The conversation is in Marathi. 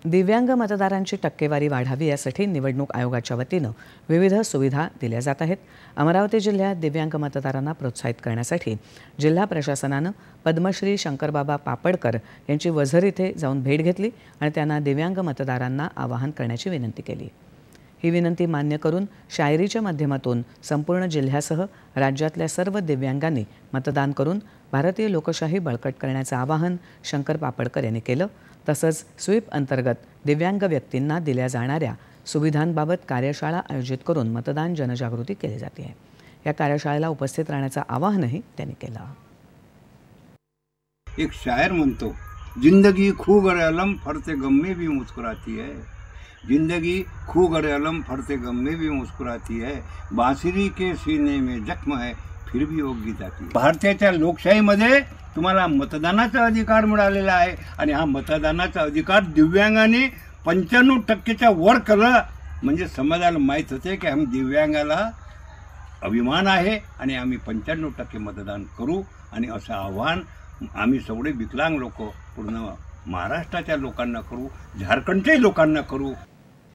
दिव्यांग मतदारांची टक्केवारी वाढावी यासाठी निवडणूक आयोगाच्या वतीनं विविध सुविधा दिल्या जात आहेत। अमरावती जिल्ह्यात दिव्यांग मतदारांना प्रोत्साहित करण्यासाठी जिल्हा प्रशासनानं पद्मश्री शंकरबाबा पापडकर यांची वझर इथे जाऊन भेट घेतली आणि त्यांना दिव्यांग मतदारांना आवाहन करण्याची विनंती केली। ही विनंती मान्य करून शायरीच्या माध्यमातून संपूर्ण जिल्ह्यासह राज्यातल्या सर्व दिव्यांगांनी मतदान करून भारतीय लोकशाही बळकट करण्याचं आवाहन शंकर पापडकर यांनी केलं। तसंच स्वीप अंतर्गत दिव्यांग व्यक्तींना दिल्या जाणाऱ्या सुविधांबाबत कार्यशाळा आयोजित करून मतदान जनजागृती केली जाते आहे। या कार्यशाळेला उपस्थित राहण्याचं आवाहनही त्यांनी केलं। एक शायर म्हणतो, जिंदगी खू गए अलम फरते गम में भी मुस्कुराती है। जिंदगी खू गए अलम फरते गम में भी मुस्कुराती है। बांसुरी के सीने में जख्म है फिर भी ओगी जाती है। भारताच्या लोकशाहीमध्ये तुम्हाला मतदानाचा अधिकार मिळालेला आहे आणि हा मतदानाचा अधिकार दिव्यांगाने 95%च्या वर केलं म्हणजे समाजाला माहीत होते की आम्ही दिव्यांगाला अभिमान आहे आणि आम्ही 95% मतदान करू। आणि असं आव्हान आम्ही सगळे विकलांग लोक पूर्ण महाराष्ट्राच्या लोकांना करू, झारखंडच्या लोकांना करू।